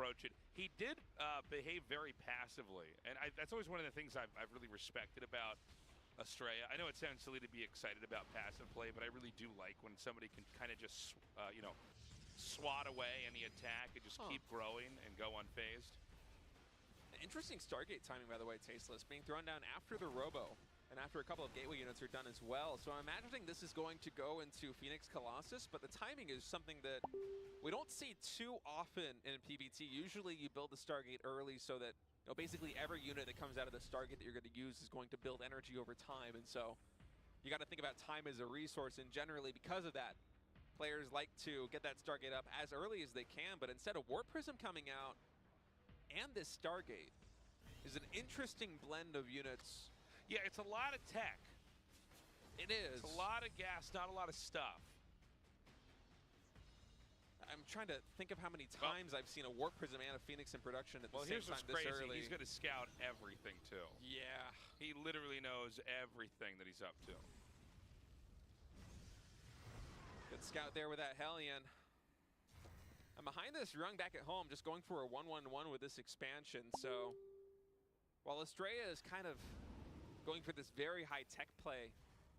approach it. He did behave very passively, and that's always one of the things I've really respected about Estrella. I know it sounds silly to be excited about passive play, but I really do like when somebody can kind of just, you know, swat away any attack and just keep growing and go unfazed. Interesting Stargate timing, by the way, Tasteless, being thrown down after the Robo and after a couple of gateway units are done as well. So I'm imagining this is going to go into Phoenix Colossus, but the timing is something that we don't see too often in PvT. Usually you build the Stargate early so that, you know, basically every unit that comes out of the Stargate that you're going to use is going to build energy over time. And so you got to think about time as a resource, and generally because of that, players like to get that Stargate up as early as they can. But instead of Warp Prism coming out and this Stargate is an interesting blend of units. Yeah, it's a lot of tech. It is. It's a lot of gas, not a lot of stuff. I'm trying to think of how many times I've seen a Warp Prism and a Phoenix in production at the same here's time what's this crazy. early. He's going to scout everything, too. Yeah. He literally knows everything that he's up to. Good scout there with that Hellion. And behind this, Rung back at home, just going for a 1-1-1 with this expansion. So while Estrella is kind of going for this very high-tech play,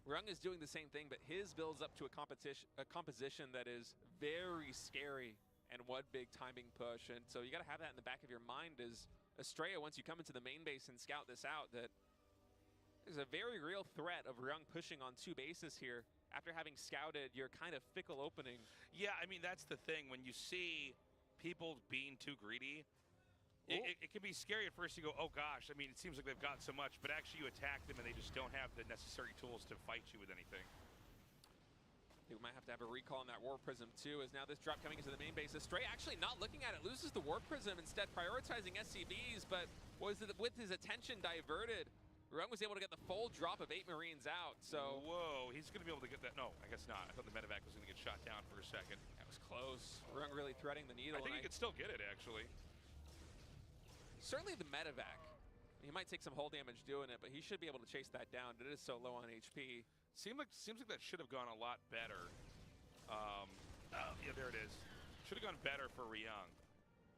Rung is doing the same thing, but his builds up to a composition that is very scary and one big timing push. And so you got to have that in the back of your mind as Estrella, once you come into the main base and scout this out, that there's a very real threat of Rung pushing on 2 bases here after having scouted your kind of fickle opening. Yeah, I mean, that's the thing. When you see people being too greedy, it can be scary at first. You go, oh gosh, I mean, it seems like they've got so much, but actually you attack them and they just don't have the necessary tools to fight you with anything. We might have to have a recall on that Warp Prism too, as now this drop coming into the main base. Stray actually not looking at it, loses the Warp Prism, instead prioritizing SCVs, but with his attention diverted, Rung was able to get the full drop of 8 Marines out, so... Whoa, he's going to be able to get that. No, I guess not. I thought the medevac was going to get shot down for a second. That was close. Rung really threading the needle. I think he could still get it, actually. Certainly the medevac. He might take some hull damage doing it, but he should be able to chase that down. It is so low on HP. Seems like that should have gone a lot better. Yeah, there it is. Should have gone better for Ryung,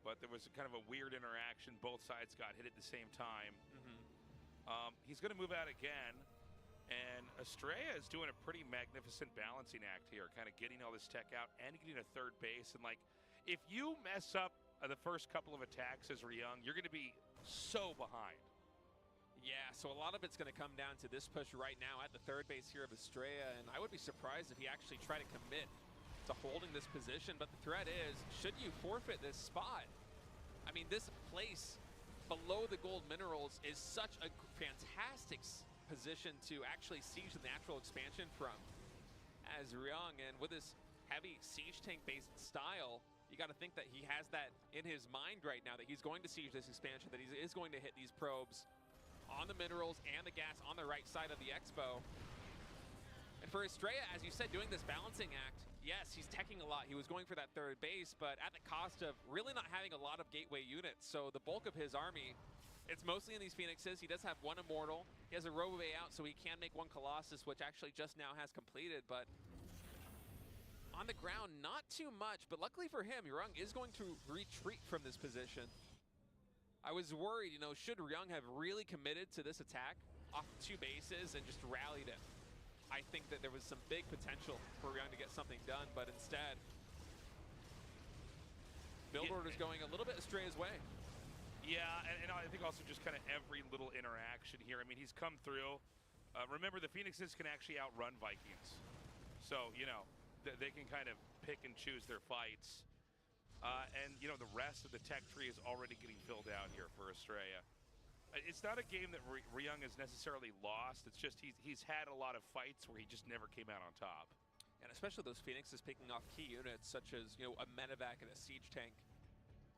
but there was kind of a weird interaction. Both sides got hit at the same time. He's going to move out again, and Estrella is doing a pretty magnificent balancing act here, kind of getting all this tech out and getting a third base. And like, if you mess up the first couple of attacks as Ryung, you're going to be so behind. Yeah, so a lot of it's going to come down to this push right now at the third base here of Estrella, and I would be surprised if he actually tried to commit to holding this position. But the threat is, should you forfeit this spot? I mean, this place below the gold minerals is such a fantastic position to actually siege the natural expansion from as Ryung, and with this heavy siege tank based style, you got to think that he has that in his mind right now, that he's going to siege this expansion, that he is going to hit these probes on the minerals and the gas on the right side of the expo. And for Estrella, as you said, doing this balancing act, yes, he's teching a lot. He was going for that third base, but at the cost of really not having a lot of gateway units. So the bulk of his army, it's mostly in these Phoenixes. He does have one Immortal. He has a Robo out, so he can make one Colossus, which actually just now has completed. But on the ground, not too much. But luckily for him, Ryung is going to retreat from this position. I was worried, you know, should Ryung have really committed to this attack off 2 bases and just rallied it? I think that there was some big potential for Ryung to get something done, but instead, build order's going a little bit Estrella's way. Yeah, and I think also just kind of every little interaction here. I mean, he's come through. Remember, the Phoenixes can actually outrun Vikings. So, you know, they can kind of pick and choose their fights. And, you know, the rest of the tech tree is already getting filled out here for Estrella. It's not a game that Ryung has necessarily lost. It's just he's had a lot of fights where he just never came out on top. And especially those Phoenixes picking off key units such as, you know, a medevac and a siege tank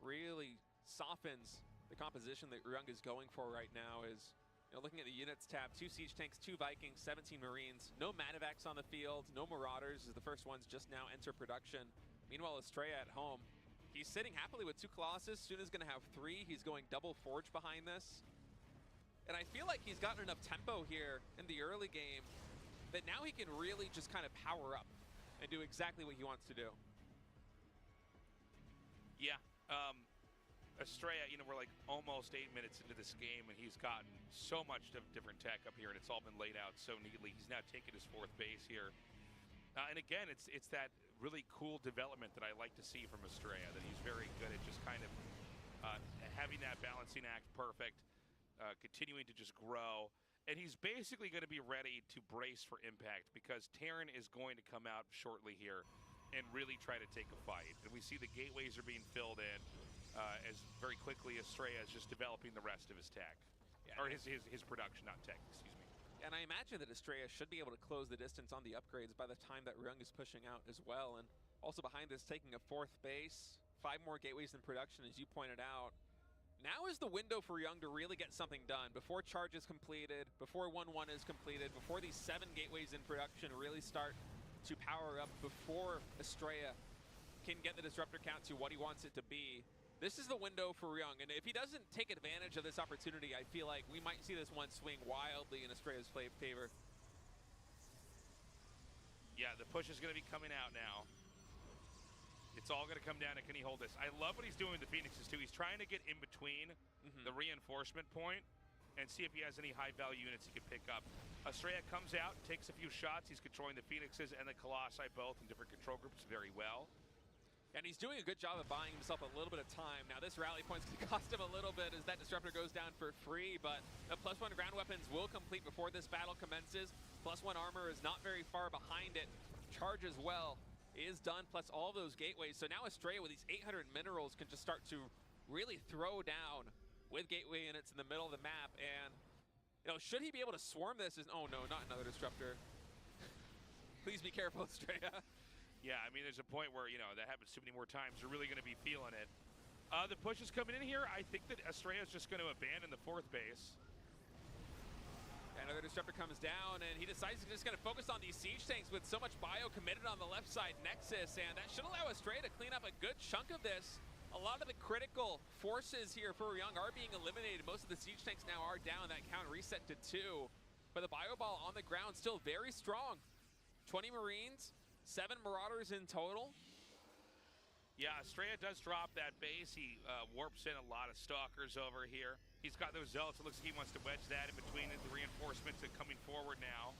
really softens the composition that Ryung is going for right now. Is, you know, looking at the units tab, 2 siege tanks, 2 Vikings, 17 Marines, no medevacs on the field, no Marauders as the first ones just now enter production. Meanwhile, Estrella at home, he's sitting happily with 2 Colossus, soon is going to have 3. He's going double Forge behind this. And I feel like he's gotten enough tempo here in the early game that now he can really just kind of power up and do exactly what he wants to do. Yeah. Estrella, you know, we're like almost 8 minutes into this game, and he's gotten so much different tech up here, and it's all been laid out so neatly. He's now taken his 4th base here. And again, it's that really cool development that I like to see from Estrella, that he's very good at just kind of having that balancing act perfect, continuing to just grow. And he's basically going to be ready to brace for impact, because Terran is going to come out shortly here and really try to take a fight. And we see the gateways are being filled in as very quickly Estrella is just developing the rest of his tech. Yeah, or his production, not tech, excuse me. And I imagine that Estrella should be able to close the distance on the upgrades by the time that Ryung is pushing out as well. And also behind this, taking a 4th base, 5 more gateways in production, as you pointed out. Now is the window for Ryung to really get something done before charge is completed, before 1-1 is completed, before these 7 gateways in production really start to power up, before Estrella can get the disruptor count to what he wants it to be. This is the window for Ryung, and if he doesn't take advantage of this opportunity, I feel like we might see this one swing wildly in Estrella's favor. Yeah, the push is going to be coming out now. It's all going to come down to, can he hold this? I love what he's doing with the Phoenixes, too. He's trying to get in between the reinforcement point and see if he has any high-value units he can pick up. Estrella comes out, takes a few shots. He's controlling the Phoenixes and the Colossi both in different control groups very well. And he's doing a good job of buying himself a little bit of time. Now this rally point's going to cost him a little bit as that disruptor goes down for free, but the +1 ground weapons will complete before this battle commences. +1 armor is not very far behind it. Charge as well is done, plus all those gateways. So now Estrella with these 800 minerals can just start to really throw down with gateway units in the middle of the map. And, you know, should he be able to swarm this? Oh no, not another disruptor. Please be careful, Estrella. Yeah, I mean, there's a point where, you know, that happens too many more times. You're really going to be feeling it. The push is coming in here. I think that Estrella is just going to abandon the 4th base. Another disruptor comes down, and he decides he's just going to focus on these siege tanks with so much bio committed on the left side Nexus, and that should allow Estrella to clean up a good chunk of this. A lot of the critical forces here for Ryung are being eliminated. Most of the siege tanks now are down. That count reset to 2. But the bio ball on the ground still very strong. 20 Marines. 7 Marauders in total. Yeah, Estrella does drop that base. He warps in a lot of Stalkers over here. He's got those Zealots. It looks like he wants to wedge that in between the reinforcements that are coming forward now.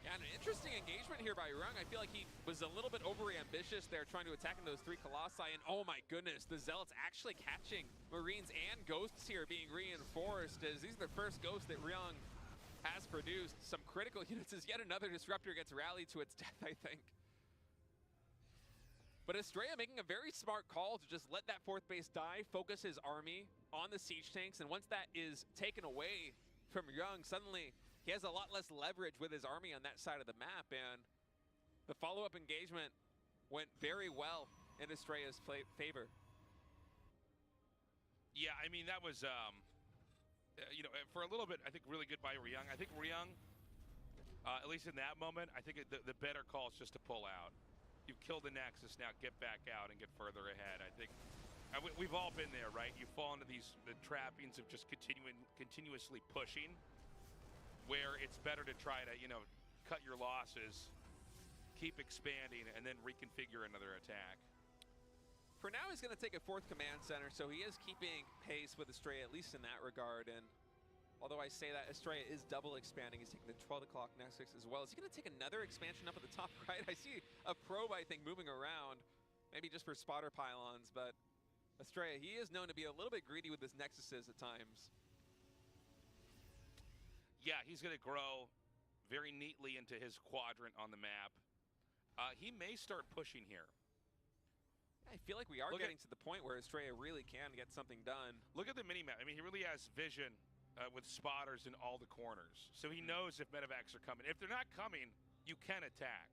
Yeah, and an interesting engagement here by Ryung. I feel like he was a little bit overly ambitious there, trying to attack those 3 Colossi. And oh my goodness, the Zealots actually catching Marines and Ghosts here being reinforced, as these are the first Ghosts that Ryung has produced. Some critical units as yet another disruptor gets rallied to its death, I think. But Estrella making a very smart call to just let that 4th base die, focus his army on the siege tanks, and once that is taken away from Ryung, suddenly he has a lot less leverage with his army on that side of the map, and the follow-up engagement went very well in Estrella's favor. Yeah, I mean, that was you know, for a little bit, I think really good by Ryung. I think Ryung, at least in that moment, I think the better call is just to pull out. You've killed the Nexus, now get back out and get further ahead. I think we've all been there, right? You fall into the trappings of just continuously pushing, where it's better to try to, you know, cut your losses, keep expanding, and then reconfigure another attack. For now, he's going to take a 4th command center, so he is keeping pace with Estrella, at least in that regard. And although I say that, Estrella is double expanding. He's taking the 12 o'clock Nexus as well. Is he going to take another expansion up at the top right? I see a probe, I think, moving around, maybe just for spotter pylons, but Estrella, he is known to be a little bit greedy with his Nexuses at times. Yeah, he's going to grow very neatly into his quadrant on the map. He may start pushing here. I feel like we are getting to the point where Estrella really can get something done. Look at the mini-map. I mean, he really has vision with spotters in all the corners. So he knows if medevacs are coming. If they're not coming, you can attack.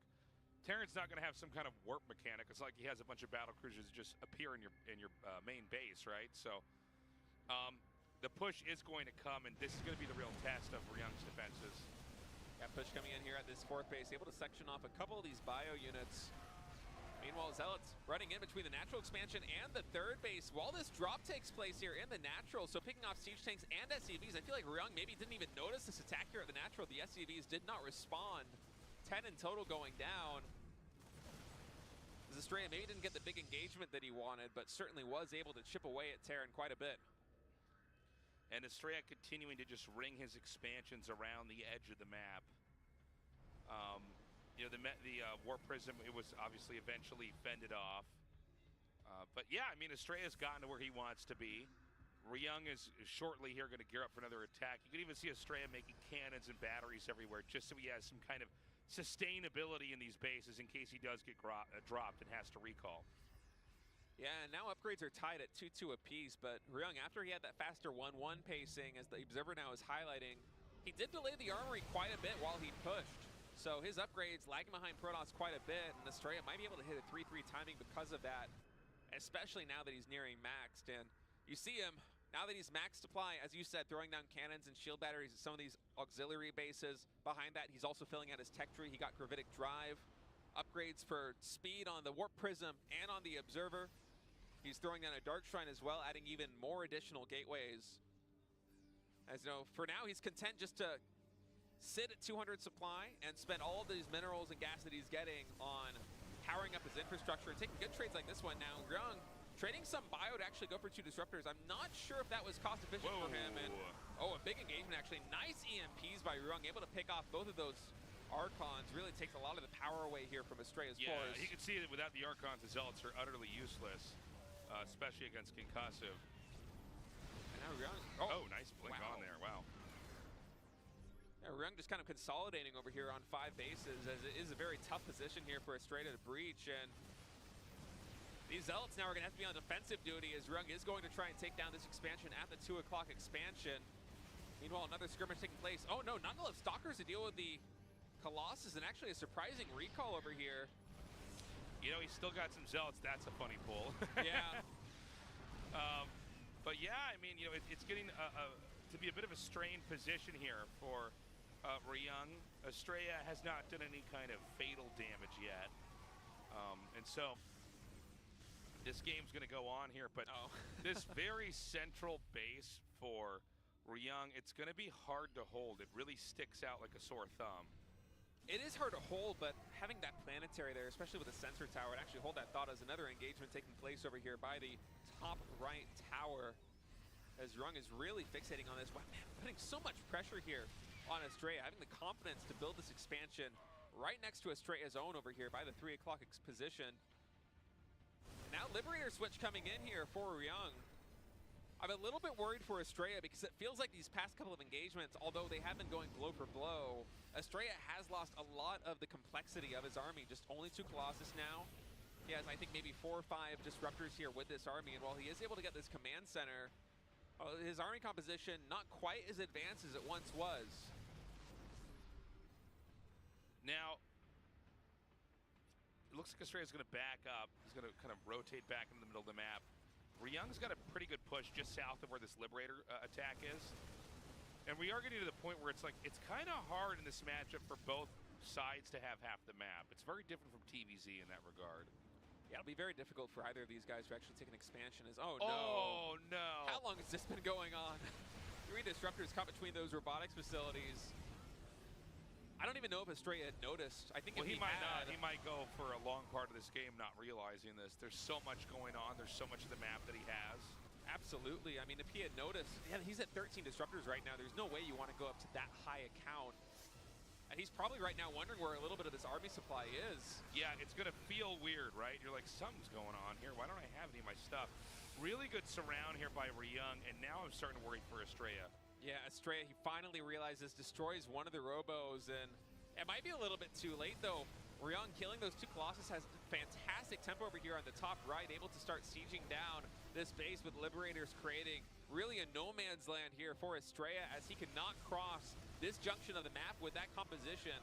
Terran's not going to have some kind of warp mechanic. It's like he has a bunch of battle cruisers that just appear in your main base, right? So the push is going to come, and this is going to be the real test of Ryung's defenses. Yeah, push coming in here at this 4th base, able to section off a couple of these bio units. Meanwhile, Zealots running in between the natural expansion and the 3rd base while this drop takes place here in the natural. So picking off siege tanks and SCVs. I feel like Ryung maybe didn't even notice this attack here at the natural. The SCVs did not respond. 10 in total going down. As Estrella maybe didn't get the big engagement that he wanted, but certainly was able to chip away at Terran quite a bit. And Estrella continuing to just ring his expansions around the edge of the map. You know, the Warp Prism, it was obviously eventually fended off. But yeah, I mean, Estrella's gotten to where he wants to be. Ryung is shortly here going to gear up for another attack. You can even see Estrella making cannons and batteries everywhere just so he has some kind of sustainability in these bases in case he does get dropped and has to recall. Yeah, and now upgrades are tied at 2-2 apiece, but Ryung, after he had that faster 1-1 pacing, as the Observer now is highlighting, he did delay the armory quite a bit while he pushed. So his upgrades lagging behind Protoss quite a bit, and Estrella might be able to hit a 3-3 timing because of that, especially now that he's nearing maxed. And you see him, now that he's maxed supply, as you said, throwing down cannons and shield batteries at some of these auxiliary bases. Behind that, he's also filling out his tech tree. He got Gravitic Drive, upgrades for speed on the Warp Prism and on the Observer. He's throwing down a Dark Shrine as well, adding even more additional gateways. As you know, for now, he's content just to sit at 200 supply and spend all of these minerals and gas that he's getting on powering up his infrastructure and taking good trades like this one. Now, Ryung trading some bio to actually go for 2 disruptors. I'm not sure if that was cost efficient for him. And oh, a big engagement actually. Nice EMPs by Ryung, able to pick off both of those Archons. Really takes a lot of the power away here from Estrella's force. Yeah, you can see that without the Archons, the Zealots are utterly useless, especially against Concussive. And now Ryung, oh, nice blink on there, wow. Yeah, Ryung just kind of consolidating over here on 5 bases, as it is a very tough position here for Estrella to breach. And these Zealots now are going to have to be on defensive duty, as Ryung is going to try and take down this expansion at the 2 o'clock expansion. Meanwhile, another skirmish taking place. Oh no, not enough Stalkers to deal with the Colossus, and actually a surprising recall over here. You know, he's still got some Zealots. That's a funny pull. Yeah. But yeah, I mean, you know, it's getting to be a bit of a strained position here for Ryung. Estrella has not done any kind of fatal damage yet. And so this game's going to go on here, but this very central base for Ryung, it's going to be hard to hold. It really sticks out like a sore thumb. It is hard to hold, but having that planetary there, especially with the sensor tower, and actually hold that thought as another engagement taking place over here by the top right tower, as Ryung is really fixating on this. Wow, man, putting so much pressure here on Estrella, having the confidence to build this expansion right next to Estrella's own over here by the 3 o'clock position. Now Liberator switch coming in here for Ryung. I'm a little bit worried for Estrella because it feels like these past couple of engagements, although they have been going blow for blow, Estrella has lost a lot of the complexity of his army. Just only 2 Colossus now. He has, I think, maybe 4 or 5 disruptors here with this army, and while he is able to get this command center, his army composition not quite as advanced as it once was. Now, it looks like Estrella's going to back up. He's going to kind of rotate back into the middle of the map. Ryung's got a pretty good push just south of where this Liberator attack is. And we are getting to the point where it's like, it's kind of hard in this matchup for both sides to have half the map. It's very different from TVZ in that regard. Yeah, it'll be very difficult for either of these guys to actually take an expansion. Oh no. How long has this been going on? 3 disruptors caught between those robotics facilities. I don't even know if Estrella had noticed. I think if he might had, not. He might go for a long part of this game not realizing this. There's so much going on. There's so much of the map that he has. Absolutely. I mean, if he had noticed, yeah, he's at 13 disruptors right now. There's no way you want to go up to that high a count. And he's probably right now wondering where a little bit of this army supply is. Yeah, it's going to feel weird, right? You're like, something's going on here. Why don't I have any of my stuff? Really good surround here by Ryung, and now I'm starting to worry for Estrella. Yeah, Estrella, he finally realizes, destroys one of the robos, and it might be a little bit too late, though. Ryung killing those 2 Colossus has fantastic tempo over here on the top right, able to start sieging down this base with Liberators creating really a no man's land here for Estrella, as he cannot cross this junction of the map with that composition.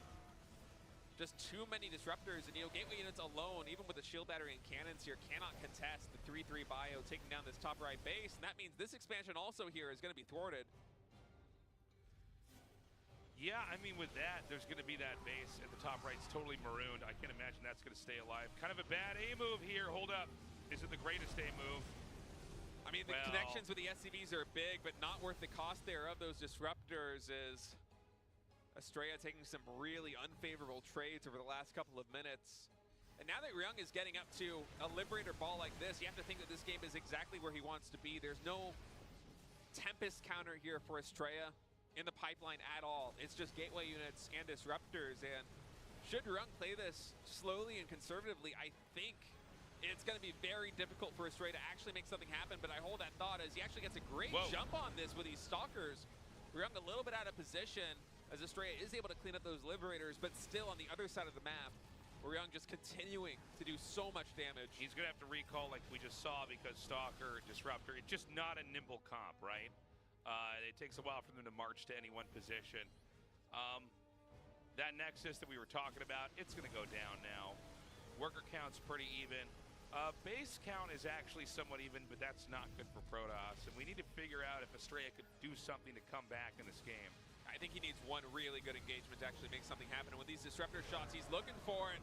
Just too many disruptors, and gateway units alone, even with the shield battery and cannons here, cannot contest the 3-3 bio taking down this top right base, and that means this expansion also here is going to be thwarted. Yeah, I mean, with that, there's going to be that base at the top right. It's totally marooned. I can't imagine that's going to stay alive. Kind of a bad A move here. Hold up. Is it the greatest A move? I mean, the connections with the SCVs are big, but not worth the cost there of those disruptors. Is Estrella taking some really unfavorable trades over the last couple of minutes. And now that Ryung is getting up to a Liberator ball like this, you have to think that this game is exactly where he wants to be. There's no Tempest counter here for Estrella in the pipeline at all. It's just gateway units and disruptors. And should Ryung play this slowly and conservatively, I think it's going to be very difficult for Estrella to actually make something happen. But I hold that thought as he actually gets a great jump on this with these Stalkers. Ryung a little bit out of position as Estrella is able to clean up those Liberators, but still on the other side of the map, Ryung just continuing to do so much damage. He's going to have to recall like we just saw because Stalker, Disruptor, it's just not a nimble comp, right? It takes a while for them to march to any one position. That Nexus that we were talking about, it's going to go down now. Worker count's pretty even. Base count is actually somewhat even, but that's not good for Protoss. And we need to figure out if Estrella could do something to come back in this game. I think he needs one really good engagement to actually make something happen. And with these disruptor shots, he's looking for it.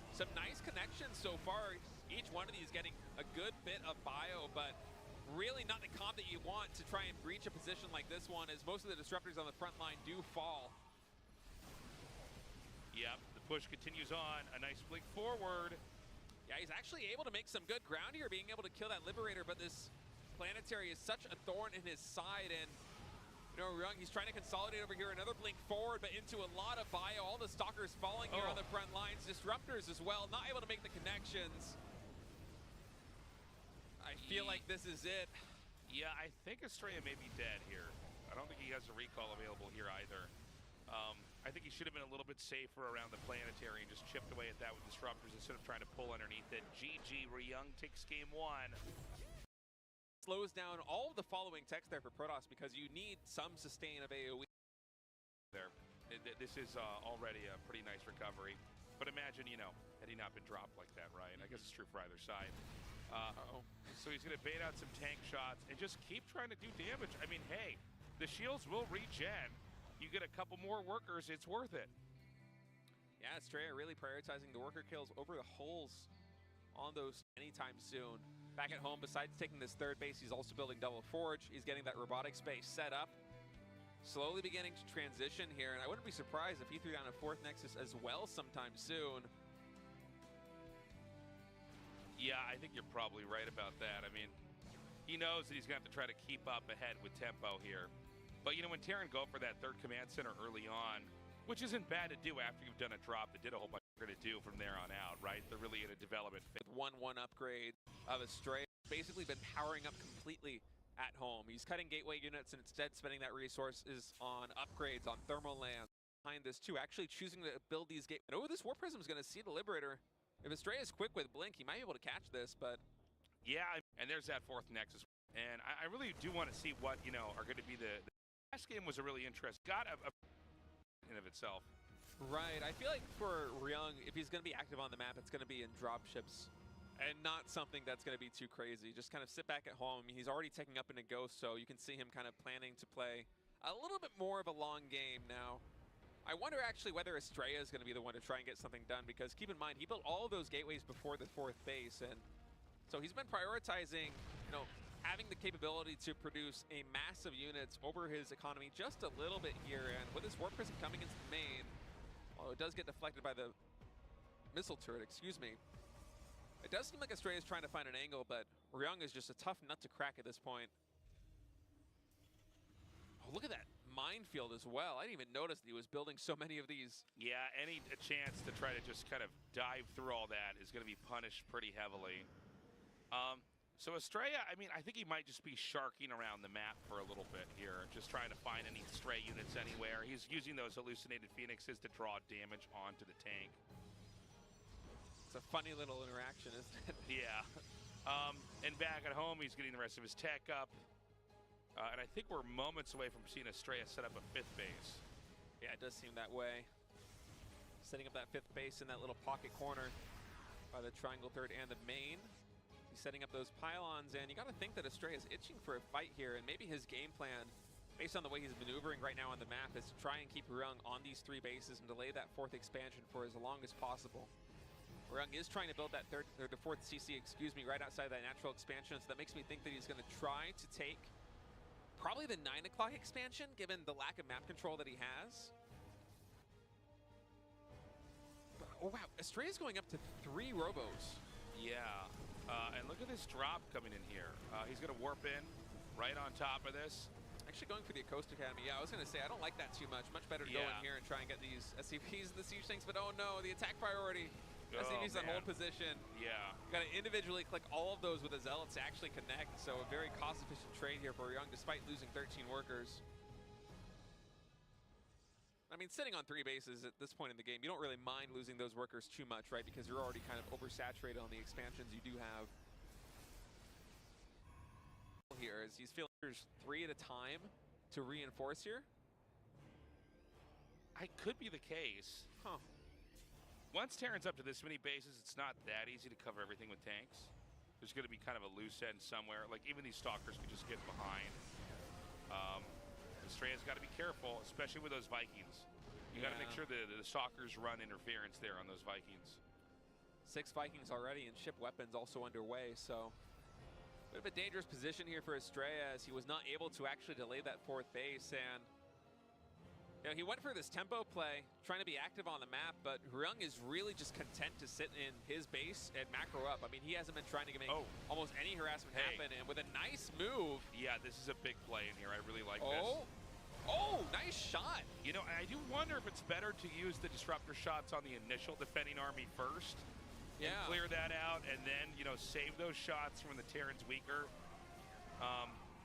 Some nice connections so far. Each one of these getting a good bit of bio, but really not the comp that you want to try and breach a position like this one, as most of the disruptors on the front line do fall. Yep, the push continues on. A nice blink forward. Yeah, he's actually able to make some good ground here, being able to kill that Liberator, but this Planetary is such a thorn in his side, and you know, Ryung, he's trying to consolidate over here. Another blink forward, but into a lot of bio. All the Stalkers falling here on the front lines. Disruptors as well, not able to make the connections. I feel like this is it. Yeah, I think Estrella may be dead here. I don't think he has a recall available here either. I think he should have been a little bit safer around the Planetary and just chipped away at that with Disruptors instead of trying to pull underneath it. GG, Ryung takes game one. Slows down all of the following text there for Protoss because you need some sustain of AoE. There. This is already a pretty nice recovery. But imagine, you know, had he not been dropped like that, right? I guess it's true for either side. So he's going to bait out some tank shots and just keep trying to do damage. I mean, hey, the shields will regen. You get a couple more workers, it's worth it. Yeah, Estrella really prioritizing the worker kills over the holes on those anytime soon. Back at home, besides taking this third base, he's also building double forge. He's getting that robotic space set up. Slowly beginning to transition here, and I wouldn't be surprised if he threw down a fourth Nexus as well sometime soon. Yeah, I think you're probably right about that. I mean, he knows that he's going to have to try to keep up ahead with tempo here. But, you know, when Terran go for that third command center early on, which isn't bad to do after you've done a drop that did a whole bunch to do from there on out, right? They're really in a development phase. 1-1 upgrade of Estrella, basically been powering up completely at home. He's cutting gateway units and instead spending that resources on upgrades, on thermal land. Behind this too, actually choosing to build these gateways. Oh, this War Prism is going to see the Liberator. If Estrella is quick with Blink, he might be able to catch this, but... Yeah, and there's that fourth Nexus. And I really do want to see what, you know, are going to be the last game was a really interesting. Got a in of itself. Right, I feel like for Ryung, if he's going to be active on the map, it's going to be in dropships and not something that's going to be too crazy. Just kind of sit back at home. He's already taking up into Ghost, so you can see him kind of planning to play a little bit more of a long game now. I wonder actually whether Estrella is going to be the one to try and get something done, because keep in mind, he built all of those gateways before the fourth base, and so he's been prioritizing, you know, having the capability to produce a massive units over his economy just a little bit here, and with his Warp Prism coming into the main, although it does get deflected by the missile turret, excuse me, it does seem like Estrella is trying to find an angle, but Ryung is just a tough nut to crack at this point. Oh, look at that minefield as well. I didn't even notice that he was building so many of these. Yeah, a chance to try to just kind of dive through all that is going to be punished pretty heavily. So Estrella, I mean, I think he might just be sharking around the map for a little bit here, just trying to find any stray units anywhere. He's using those hallucinated phoenixes to draw damage onto the tank. It's a funny little interaction, isn't it? Yeah. And back at home, he's getting the rest of his tech up. And I think we're moments away from seeing Estrella set up a fifth base. Yeah, it does seem that way. Setting up that fifth base in that little pocket corner by the triangle third and the main. He's setting up those pylons, and you got to think that Estrella is itching for a fight here, and maybe his game plan, based on the way he's maneuvering right now on the map, is to try and keep Ryung on these three bases and delay that fourth expansion for as long as possible. Ryung is trying to build that the fourth CC, excuse me, right outside that natural expansion, so that makes me think that he's going to try to take probably the 9 o'clock expansion, given the lack of map control that he has. But Oh, wow. Estrella's going up to 3 Robos. Yeah. And look at this drop coming in here. He's going to warp in right on top of this. Actually going for the Coast Academy. Yeah, I was going to say, I don't like that too much. Much better to go in here and try and get these SCVs and the siege tanks, but oh no, the attack priority. SCVs on hold position. Yeah. Got to individually click all of those with the Zealots to actually connect, so a very cost-efficient trade here for Ryung, despite losing 13 workers. I mean, sitting on 3 bases at this point in the game, you don't really mind losing those workers too much, right? Because you're already kind of oversaturated on the expansions you do have. Here is he's feeling there's 3 at a time to reinforce here. I could be the case. Huh. Once Terran's up to this many bases, it's not that easy to cover everything with tanks. There's going to be kind of a loose end somewhere. Like, even these Stalkers could just get behind. Estrella's got to be careful, especially with those Vikings. You got to make sure the Stalkers run interference there on those Vikings. 6 Vikings already, and ship weapons also underway, so bit of a dangerous position here for Estrella, as he was not able to actually delay that 4th base. And you know, he went for this tempo play, trying to be active on the map, but Ryung is really just content to sit in his base and macro up. I mean, he hasn't been trying to make almost any harassment happen, and with a nice move. Yeah, this is a big play in here. I really like this. Oh, nice shot. You know, I do wonder if it's better to use the disruptor shots on the initial defending army first. And clear that out, and then, you know, save those shots when the Terran's weaker.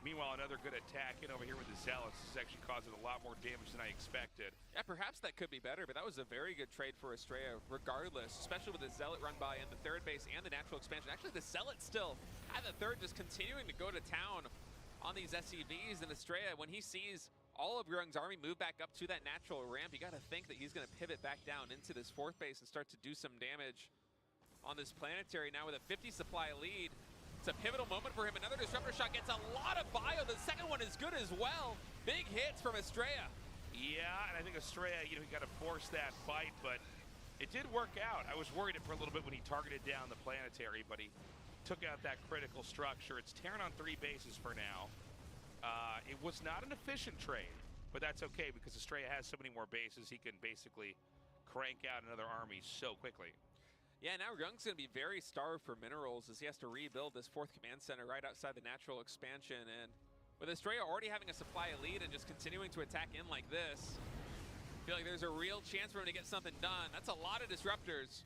Meanwhile, another good attack in over here with the Zealots. This is actually causing a lot more damage than I expected. Yeah, perhaps that could be better, but that was a very good trade for Estrella regardless, especially with the Zealot run by in the 3rd base and the natural expansion. Actually, the Zealot still at the 3rd, just continuing to go to town on these SCVs. And Estrella, when he sees all of Ryung's army move back up to that natural ramp, you got to think that he's going to pivot back down into this 4th base and start to do some damage on this planetary. Now with a 50 supply lead, it's a pivotal moment for him. Another disruptor shot gets a lot of bio. The second one is good as well. Big hits from Estrella. Yeah, and I think Estrella, you know, he got to force that fight, but it did work out. I was worried for a little bit when he targeted down the planetary, but he took out that critical structure. It's Terran on 3 bases for now. It was not an efficient trade, but that's okay because Estrella has so many more bases. He can basically crank out another army so quickly. Yeah, now Ryung's going to be very starved for minerals as he has to rebuild this 4th command center right outside the natural expansion. And with Estrella already having a supply lead and just continuing to attack in like this, I feel like there's a real chance for him to get something done. That's a lot of disruptors.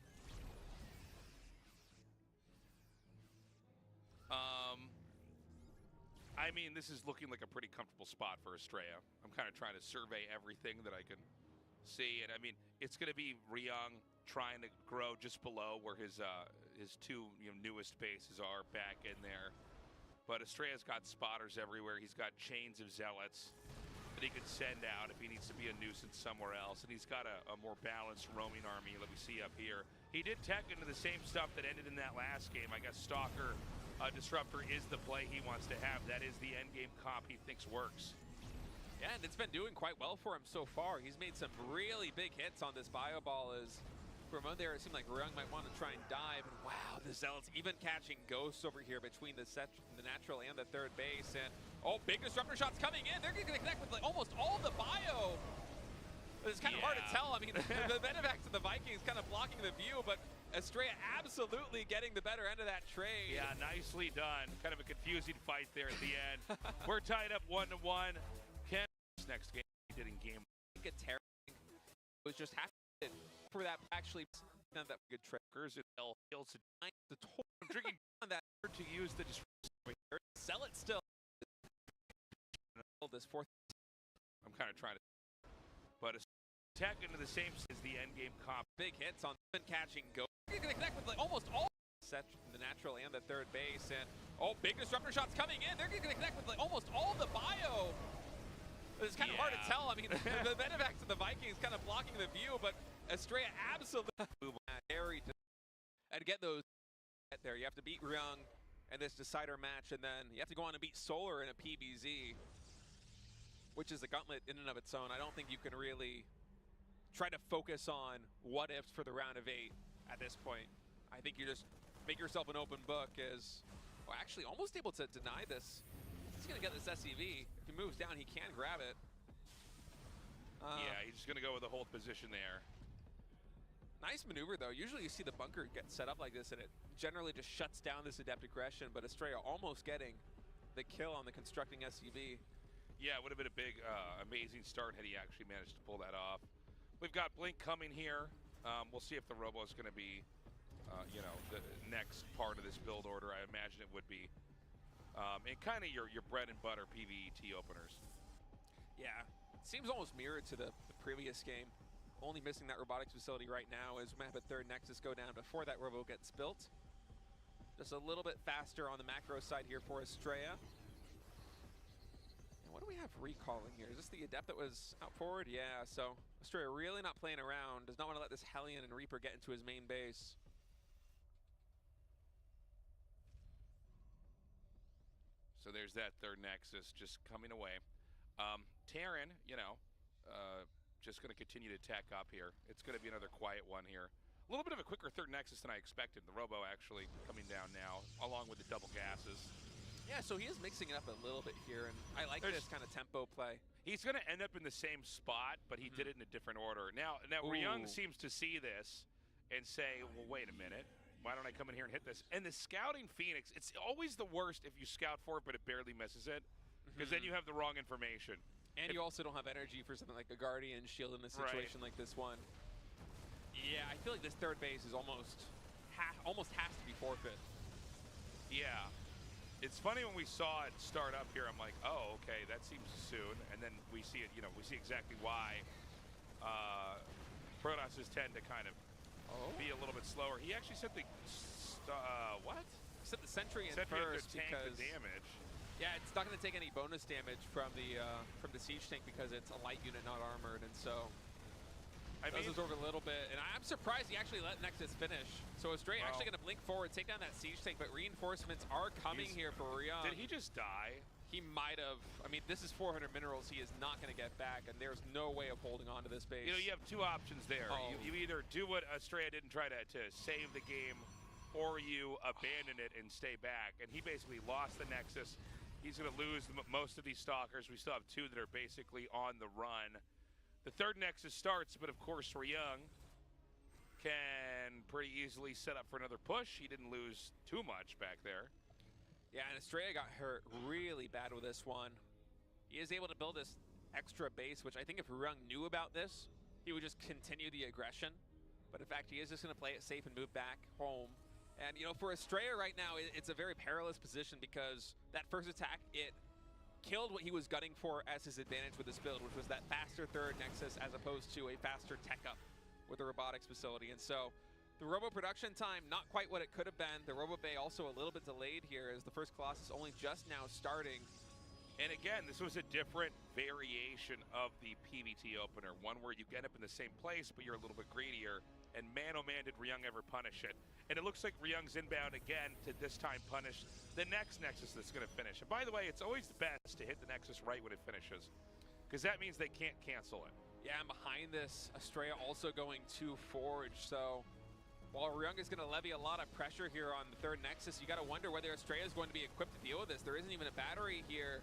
I mean, this is looking like a pretty comfortable spot for Estrella. I'm kind of trying to survey everything that I can see. And I mean, it's going to be Ryung trying to grow just below where his 2 newest bases are back in there. But Estrella's got spotters everywhere. He's got chains of Zealots that he could send out if he needs to be a nuisance somewhere else. And he's got a more balanced roaming army that we see up here. He did tech into the same stuff that ended in that last game. I guess Stalker Disruptor is the play he wants to have. That is the end game comp he thinks works. Yeah, and it's been doing quite well for him so far. He's made some really big hits on this bio ball. As for a moment there, it seemed like Ryung might want to try and dive. And wow, the Zealots even catching ghosts over here between the natural and the 3rd base. And big disruptor shots coming in. They're going to connect with like almost all the bio. It's kind of hard to tell. I mean, the medevacs of the Vikings kind of blocking the view, but Estrella absolutely getting the better end of that trade. Yeah, nicely done. Kind of a confusing fight there at the end. We're tied up 1-1. Ken, next game he did in game. I think it was just happy for that actually that good triggers. I'm drinking on that to use the disruptor. Sell it still. This 4th. I'm kind of trying to, but tech into the same as the end game comp. Big hits on catching go. You're going to connect with like almost all set the natural and the 3rd base. And big disruptor shots coming in. They're going to connect with like almost all the bio. It's kind of hard to tell. I mean, the medevacs of the Vikings kind of blocking the view, but Estrella absolutely and get those there. You have to beat Ryung in this decider match, and then you have to go on and beat Solar in a PBZ, which is a gauntlet in and of its own. I don't think you can really try to focus on what ifs for the round of 8 at this point. I think you just make yourself an open book as, well, actually almost able to deny this. He's gonna get this SCV. If he moves down, he can grab it. Yeah, he's just gonna go with the hold position there. Nice maneuver, though. Usually you see the bunker get set up like this, and it generally just shuts down this adept aggression, but Estrella almost getting the kill on the constructing SUV. Yeah, it would have been a big, amazing start had he actually managed to pull that off. We've got Blink coming here. We'll see if the Robo is going to be, you know, the next part of this build order. I imagine it would be. And kind of your bread and butter PvET openers. Yeah, it seems almost mirrored to the previous game. Only missing that robotics facility right now is we might have a third Nexus go down before that Robo gets built. Just a little bit faster on the macro side here for Estrella. And what do we have recalling here? Is this the Adept that was out forward? Yeah, so Estrella really not playing around. Does not want to let this Hellion and Reaper get into his main base. So there's that third Nexus just coming away. Terran, you know, just going to continue to tack up here. It's going to be another quiet one here. A little bit of a quicker third Nexus than I expected. The Robo actually coming down now, along with the double gases. Yeah, so he is mixing it up a little bit here, and I like this kind of tempo play. He's going to end up in the same spot, but he did it in a different order. Now Ryung seems to see this and say, well, wait a minute. Why don't I come in here and hit this? And the scouting Phoenix, it's always the worst if you scout for it, but it barely misses it, because then you have the wrong information. And you also don't have energy for something like a Guardian Shield in a situation like this one. Yeah, I feel like this third base is almost has to be forfeit. Yeah. It's funny when we saw it start up here, I'm like, oh, okay, that seems soon. And then we see it, you know, we see exactly why Protosses tend to kind of be a little bit slower. He actually said the, what? He said the Sentry in Sentry first tank because the damage. Yeah, it's not going to take any bonus damage from the siege tank because it's a light unit, not armored, and so it does absorb a little bit. And I'm surprised he actually let Nexus finish. So Estrella actually going to blink forward, take down that siege tank, but reinforcements are coming here for Ryung. Did he just die? He might have. I mean, this is 400 minerals he is not going to get back, and there's no way of holding on to this base. You know, you have two options there. You either do what Estrella did and try to save the game, or you abandon it and stay back. And he basically lost the Nexus. He's going to lose most of these Stalkers. We still have two that are basically on the run. The third Nexus starts, but of course Ryung can pretty easily set up for another push. He didn't lose too much back there. Yeah, and Estrella got hurt really bad with this one. He is able to build this extra base, which I think if Ryung knew about this, he would just continue the aggression. But in fact, he is just going to play it safe and move back home. And, you know, for Estrella right now, it's a very perilous position because that first attack, it killed what he was gunning for as his advantage with this build, which was that faster third Nexus as opposed to a faster tech up with the robotics facility. And so the Robo production time, not quite what it could have been. The Robo Bay also a little bit delayed here as the first Colossus only just now starting. And again, this was a different variation of the PvT opener, one where you end up in the same place, but you're a little bit greedier. And man, oh man, did Ryung ever punish it. And it looks like Ryung's inbound again to this time punish the next Nexus that's going to finish. And by the way, it's always the best to hit the Nexus right when it finishes, because that means they can't cancel it. Yeah, and behind this, Estrella also going to Forge. So while Ryung is going to levy a lot of pressure here on the third Nexus, you got to wonder whether Estrella is going to be equipped to deal with this. There isn't even a battery here.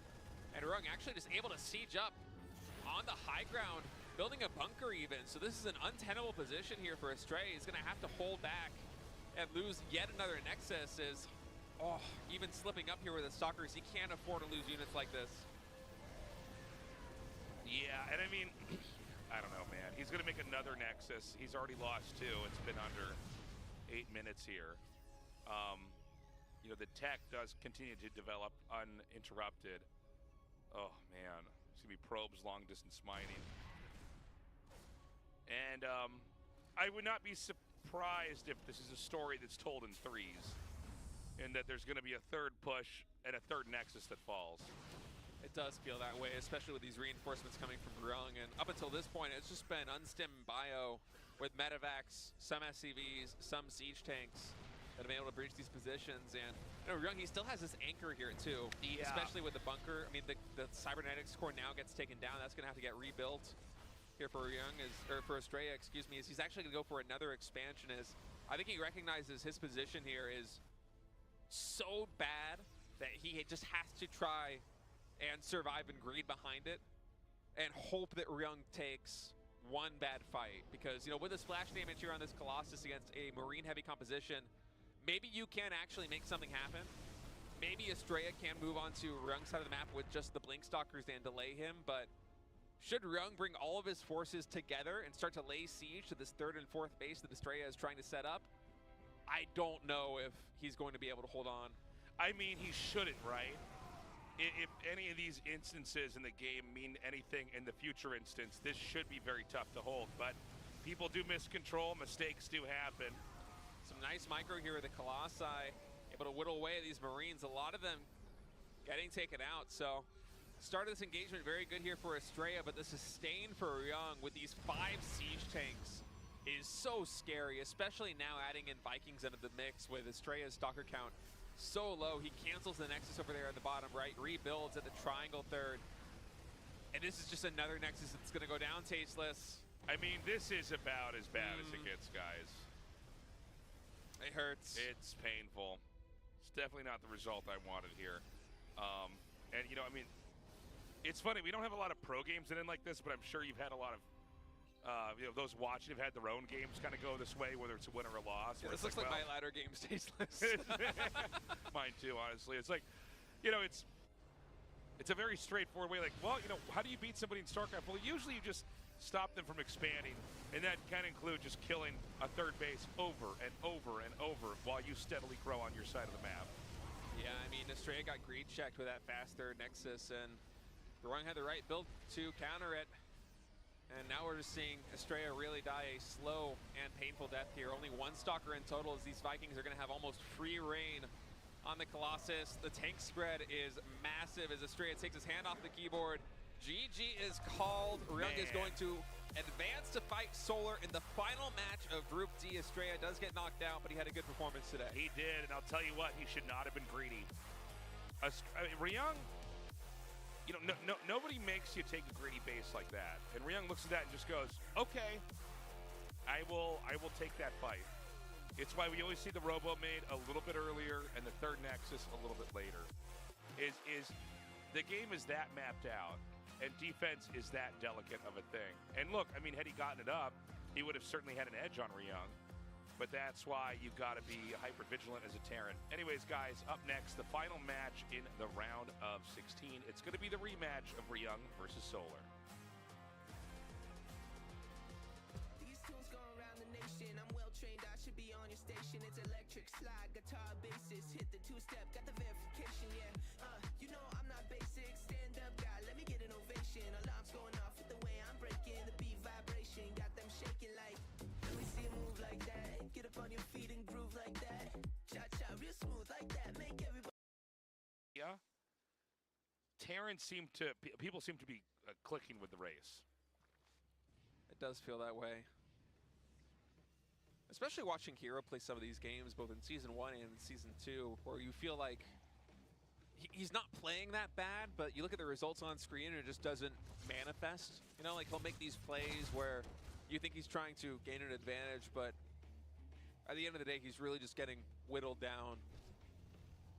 And Ryung actually just able to siege up on the high ground, building a bunker even. So this is an untenable position here for Estrella. He's going to have to hold back and lose yet another Nexus. Is even slipping up here with the Stalkers. He can't afford to lose units like this. Yeah, and I mean, I don't know, man. He's going to make another Nexus. He's already lost two. It's been under 8 minutes here. You know, the tech does continue to develop uninterrupted. Oh, man. It's going to be probes, long-distance mining. And I would not be surprised if this is a story that's told in threes, and that there's going to be a third push and a third Nexus that falls. It does feel that way, especially with these reinforcements coming from Ryung. And up until this point, it's just been unstim bio with medevacs, some SCVs, some siege tanks that have been able to breach these positions. And you know, Ryung, he still has this anchor here too, especially with the bunker. I mean, the cybernetics core now gets taken down. That's going to have to get rebuilt here for Ryung, or for Estrella, excuse me, is he's actually going to go for another expansion. I think he recognizes his position here is so bad that he just has to try and survive and greed behind it and hope that Ryung takes one bad fight, because, you know, with the splash damage here on this Colossus against a Marine-heavy composition, maybe you can actually make something happen. Maybe Estrella can move on to Ryung's side of the map with just the Blink Stalkers and delay him, but should Ryung bring all of his forces together and start to lay siege to this third and fourth base that Estrella is trying to set up, I don't know if he's going to be able to hold on. I mean, he shouldn't, right? If any of these instances in the game mean anything in the future instance, this should be very tough to hold, but people do miscontrol, mistakes do happen. Some nice micro here with the Colossi, able to whittle away at these Marines, a lot of them getting taken out. So start of this engagement very good here for Estrella, but the sustain for Ryung with these 5 siege tanks is so scary, especially now adding in Vikings into the mix with Estrella's Stalker count so low. He cancels the Nexus over there at the bottom right, rebuilds at the triangle third, and this is just another Nexus that's going to go down tasteless. I mean, this is about as bad as it gets, guys. It hurts. It's painful. It's definitely not the result I wanted here. And, you know, I mean, it's funny. We don't have a lot of pro games that end like this, but I'm sure you've had a lot of, you know, those watching have had their own games kind of go this way, whether it's a win or a loss. Yeah, this looks like my ladder game's tasteless. Mine too, honestly. It's like, you know, it's a very straightforward way. Like, well, you know, how do you beat somebody in StarCraft? Well, usually you just stop them from expanding, and that can include just killing a third base over and over and over while you steadily grow on your side of the map. Yeah, I mean, Estrella got greed checked with that fast third Nexus, and Ryung had the right build to counter it. And now we're just seeing Estrella really die a slow and painful death here. Only 1 Stalker in total, as these Vikings are going to have almost free reign on the Colossus. The tank spread is massive as Estrella takes his hand off the keyboard. GG is called. Ryung is going to advance to fight Solar in the final match of Group D. Estrella does get knocked out, but he had a good performance today. He did, and I'll tell you what, he should not have been greedy. I mean, Ryung, you know, nobody makes you take a greedy base like that. And Ryung looks at that and just goes, okay, I will take that fight. It's why we always see the Robo made a little bit earlier and the third Nexus a little bit later. Is the game is that mapped out, and defense is that delicate of a thing. And look, I mean, had he gotten it up, he would have certainly had an edge on Ryung. But that's why you've got to be hyper vigilant as a Terran. Anyways, guys, up next, the final match in the round of 16. It's going to be the rematch of Ryung versus Solar. These tunes go around the nation. I'm well trained, I should be on your station. It's electric slide, guitar, bassist, hit the 2-step, got the verification, yeah. You know I'm not basic, stand up guy, let me get an ovation. Alarms going off with the way I'm breaking, the beat vibration, got them shaking like, let me see a move like that. Get up on your feet and groove like that. Cha-cha, real smooth like that, make everybody. Yeah. People seem to be clicking with the race. It does feel that way. Especially watching Hero play some of these games, both in Season 1 and Season 2, where you feel like he's not playing that bad, but you look at the results on screen and it just doesn't manifest. You know, like he'll make these plays where you think he's trying to gain an advantage, but at the end of the day, he's really just getting whittled down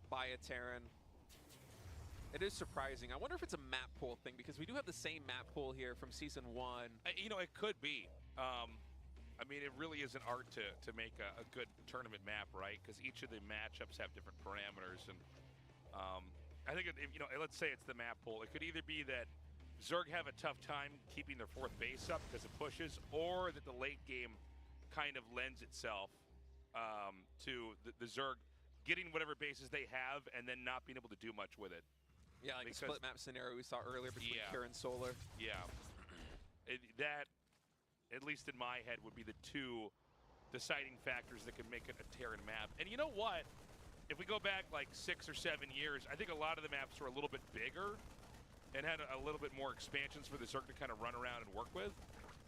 by a Terran. It is surprising. I wonder if it's a map pool thing, because we do have the same map pool here from Season 1. You know, it could be. I mean, it really is an art to make a good tournament map, right? Because each of the matchups have different parameters. And I think, you know, let's say it's the map pool. It could either be that Zerg have a tough time keeping their 4th base up because it pushes, or that the late game kind of lends itself to the Zerg getting whatever bases they have and then not being able to do much with it. Yeah, like a split map scenario we saw earlier between Kira and Solar. Yeah. That, at least in my head, would be the 2 deciding factors that could make it a Terran map. And you know what? If we go back like 6 or 7 years, I think a lot of the maps were a little bit bigger and had a little bit more expansions for the Zerg to kind of run around and work with.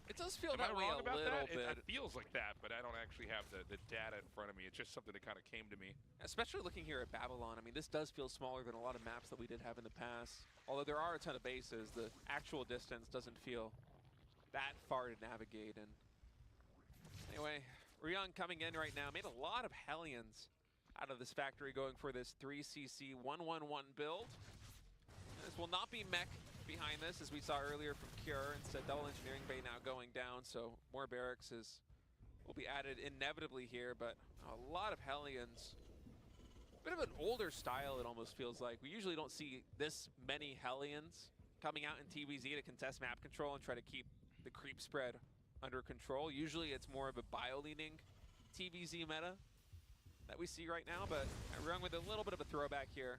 It does feel Am that I way wrong a about little that? bit. It feels like that, but I don't actually have the data in front of me. It's just something that kind of came to me. Especially looking here at Babylon, I mean, this does feel smaller than a lot of maps that we did have in the past. Although there are a ton of bases, the actual distance doesn't feel that far to navigate. And anyway, Ryung coming in right now, made a lot of Hellions out of this factory, going for this 3cc 111 build. This will not be mech behind this, as we saw earlier from Cure. Instead, double engineering bay now going down, so more barracks will be added inevitably here, but a lot of Hellions. Bit of an older style, it almost feels like. We usually don't see this many Hellions coming out in TBZ to contest map control and try to keep the creep spread under control. Usually it's more of a bio-leaning TBZ meta that we see right now, but Ryung with a little bit of a throwback here.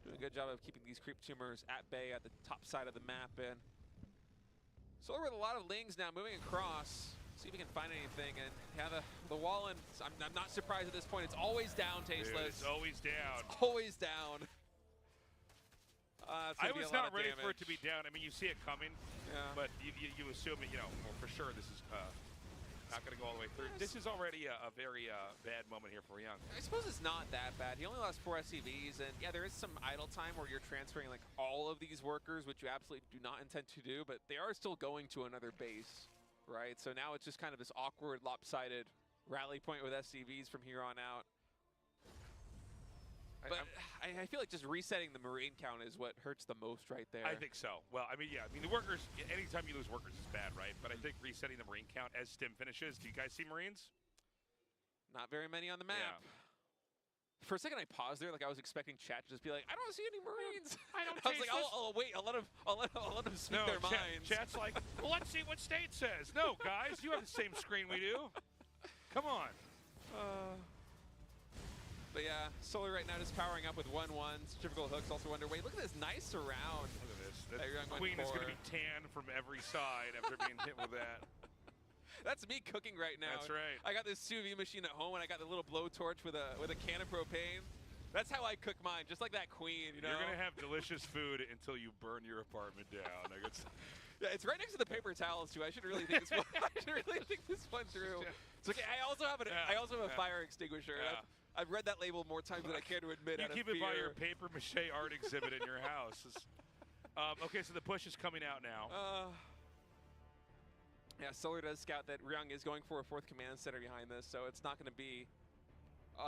Doing a good job of keeping these creep tumors at bay at the top side of the map. And Solar with a lot of lings now moving across. See if we can find anything. And yeah, the wall, and I'm not surprised at this point. It's always down, Tasteless. Dude, it's always down. It's always down. I was not ready for it to be down. I mean, you see it coming, but you assume it, well, for sure this is not going to go all the way through. This is already a very bad moment here for Ryung. I suppose it's not that bad. He only lost 4 SCVs, and yeah, there is some idle time where you're transferring like all of these workers, which you absolutely do not intend to do, but they are still going to another base, right? So now it's just kind of this awkward, lopsided rally point with SCVs from here on out. But I feel like just resetting the Marine count is what hurts the most right there. I think so. Well, I mean, yeah. I mean, the workers, anytime you lose workers is bad, right? But I think resetting the Marine count as Stim finishes. Do you guys see Marines? Not very many on the map. Yeah. For a second, I paused there, like I was expecting chat to just be like, "I don't see any Marines." I don't. I was like, "I'll wait. I'll let them speak their minds." Chat's like, well, let's see what state says. No, guys, you have the same screen we do. Come on. But yeah, Solar right now just powering up with 1-1. Centrifugal hooks also underway. Look at this nice surround. Look at this. The queen is going to be tan from every side after being hit with that. That's me cooking right now. That's right. I got this sous vide machine at home, and I got the little blowtorch with a can of propane. That's how I cook mine, just like that queen, you know? You're going to have delicious food until you burn your apartment down. Like yeah, it's right next to the paper towels, too. I should really think this one, through. It's okay. I also have a fire extinguisher. Yeah. I've read that label more times than I care to admit. You keep it by your paper mache art exhibit in your house. Okay, so the push is coming out now. Yeah, Solar does scout that Ryung is going for a 4th command center behind this, so it's not going to be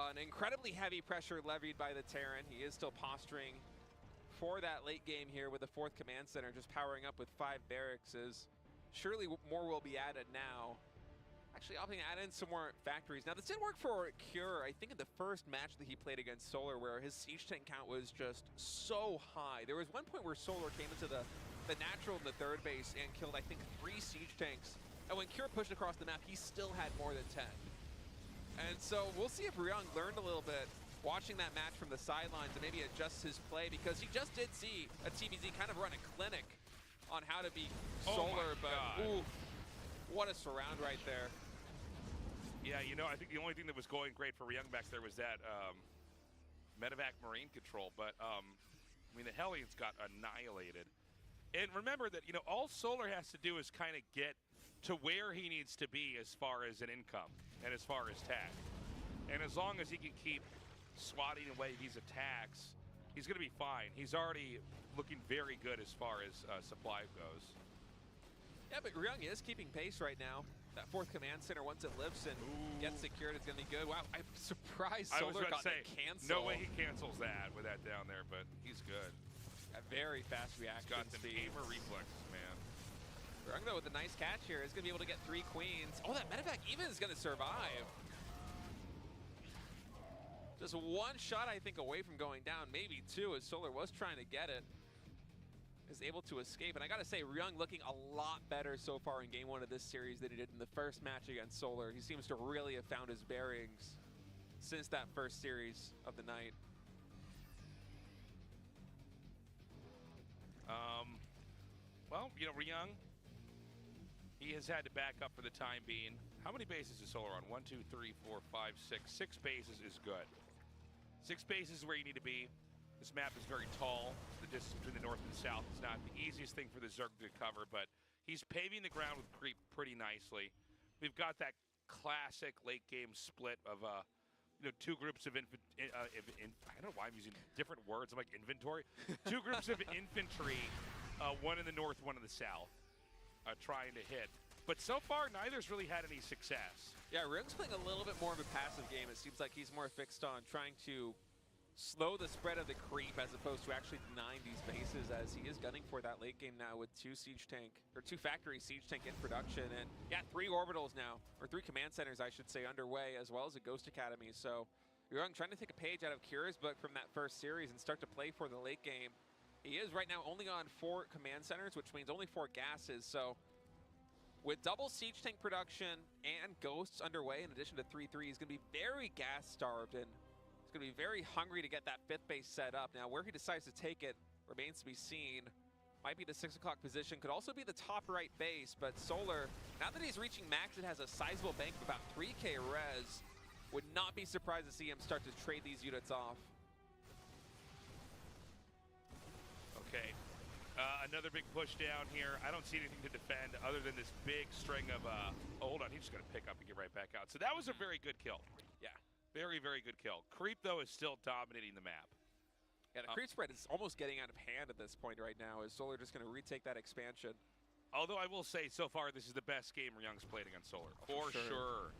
an incredibly heavy pressure levied by the Terran. He is still posturing for that late game here with the 4th command center, just powering up with 5 barracks. Surely more will be added now. Actually opting to add in some more factories. Now, this did work for Cure, I think, in the first match that he played against Solar, where his siege tank count was just so high. There was one point where Solar came into the natural in the 3rd base and killed, I think, 3 siege tanks. And when Cure pushed across the map, he still had more than 10. And so we'll see if Ryung learned a little bit watching that match from the sidelines and maybe adjust his play, because he just did see a TBZ kind of run a clinic on how to be Solar, but ooh, what a surround right there. Yeah, I think the only thing that was going great for Ryung back there was that medevac marine control. But, I mean, the Hellions got annihilated. And remember that, all Solar has to do is kind of get to where he needs to be as far as an income and as far as tag. And as long as he can keep swatting away these attacks, he's going to be fine. He's already looking very good as far as supply goes. Yeah, but Ryung is keeping pace right now. That 4th command center, once it lifts and gets secured, it's going to be good. Wow, I'm surprised Solar got to cancel. No way he cancels that with that down there, but he's good. A very fast reaction He's got the speed. gamer reflexes, man. Ryung, though, with a nice catch here, is going to be able to get 3 queens. Oh, that medevac even is going to survive. Just 1 shot, I think, away from going down. Maybe 2, as Solar was trying to get it. Is able to escape. And I got to say, Ryung looking a lot better so far in game 1 of this series than he did in the first match against Solar. He seems to really have found his bearings since that first series of the night. Well, Ryung, he has had to back up for the time being. How many bases is Solar on? 1, 2, 3, 4, 5, 6. 6 bases is good. 6 bases is where you need to be. This map is very tall. The distance between the north and the south is not the easiest thing for the Zerg to cover, but he's paving the ground with creep pretty nicely. We've got that classic late game split of 2 groups of I don't know why I'm using different words. I'm like inventory. 2 groups of infantry, 1 in the north, 1 in the south, trying to hit. But so far, neither's really had any success. Yeah, Ryung's playing a little bit more of a passive game. It seems like he's more fixed on trying to slow the spread of the creep as opposed to actually denying these bases, as he is gunning for that late game now with two factory siege tank in production, and yeah, 3 orbitals now, or 3 command centers I should say, underway, as well as a Ghost Academy. So Ryung trying to take a page out of Kira's book from that first series and start to play for the late game. He is right now only on 4 command centers, which means only 4 gases. So with double siege tank production and ghosts underway, in addition to 3-3, he's going to be very gas starved, and he's going to be very hungry to get that 5th base set up. Now, where he decides to take it remains to be seen. Might be the 6 o'clock position, could also be the top right base, but Solar, now that he's reaching max, it has a sizable bank of about 3K res. Would not be surprised to see him start to trade these units off. Okay. Another big push down here. I don't see anything to defend other than this big string of, oh, hold on, he's just going to pick up and get right back out. So that was a very good kill. Yeah. Very, very good kill. Creep, though, is still dominating the map. Yeah, the creep spread is almost getting out of hand at this point right now, as Solar just going to retake that expansion. Although I will say, so far, this is the best game Ryung's played against Solar. For sure.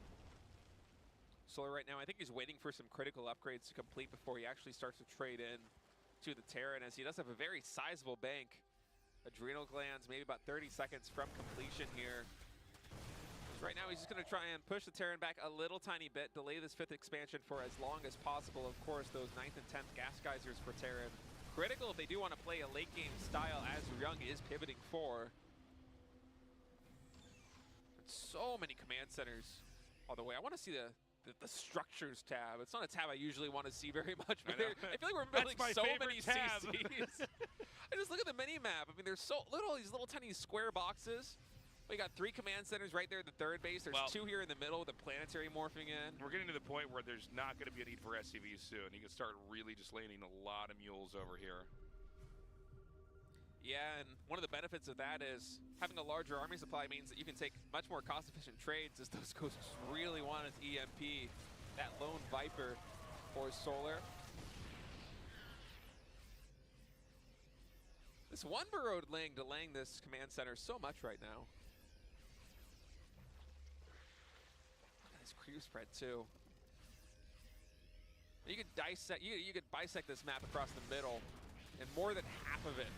Solar right now, I think he's waiting for some critical upgrades to complete before he actually starts to trade in to the Terran, as he does have a very sizable bank. Adrenal glands, maybe about 30 seconds from completion here. Right now, he's just going to try and push the Terran back a little tiny bit, delay this 5th expansion for as long as possible. Of course, those 9th and 10th gas geysers for Terran. Critical if they do want to play a late game style, as Ryung is pivoting for. And so many command centers. By the way, I want to see the structures tab. It's not a tab I usually want to see very much, but I feel like we're building so many tab. CCs. I just look at the mini map. I mean, there's so little, these little tiny square boxes. We got 3 command centers right there at the 3rd base. There's 2 here in the middle with the planetary morphing in. We're getting to the point where there's not going to be a need for SCVs soon. You can start really just landing a lot of mules over here. Yeah, and one of the benefits of that is having a larger army supply means that you can take much more cost-efficient trades, as those ghosts really want its EMP. That lone Viper for Solar. This one burrowed Ling delaying this command center so much right now. Creep spread too. You could dissect, you could bisect this map across the middle, and more than half of it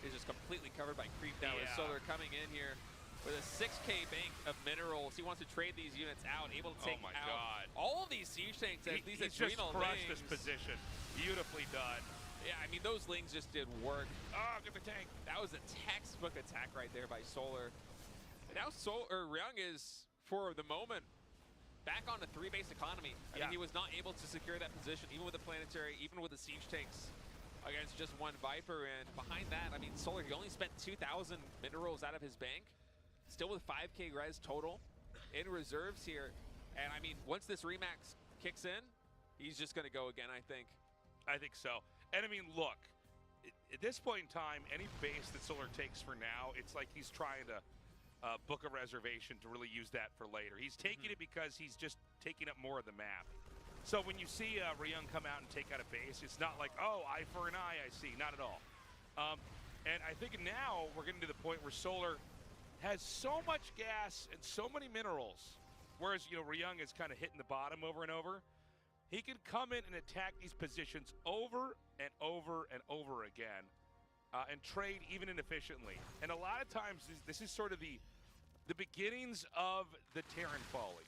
is just completely covered by creep now. With Solar coming in here with a 6K bank of minerals. He wants to trade these units out, able to take out all of these siege tanks as these adrenal just crushed lings. this position. Beautifully done. Yeah, I mean, those lings just did work. Oh, get the tank. That was a textbook attack right there by Solar. And now Ryung is, for the moment, back on a 3-base economy. I mean, he was not able to secure that position, even with the planetary, even with the siege tanks, against just one Viper. And behind that, I mean, Solar, he only spent 2,000 minerals out of his bank, still with 5K res total in reserves here. And I mean, once this Remax kicks in, he's just going to go again, I think. I think so. And I mean, look, at this point in time, any base that Solar takes for now, it's like he's trying to book a reservation to really use that for later. He's taking it because he's just taking up more of the map. So when you see Ryung come out and take out a base, it's not like, oh, eye for an eye, I see. Not at all. And I think now we're getting to the point where Solar has so much gas and so many minerals, whereas, you know, Ryung is kind of hitting the bottom over and over. He can come in and attack these positions over and over and over again and trade even inefficiently. And a lot of times this is sort of the beginnings of the Terran folly.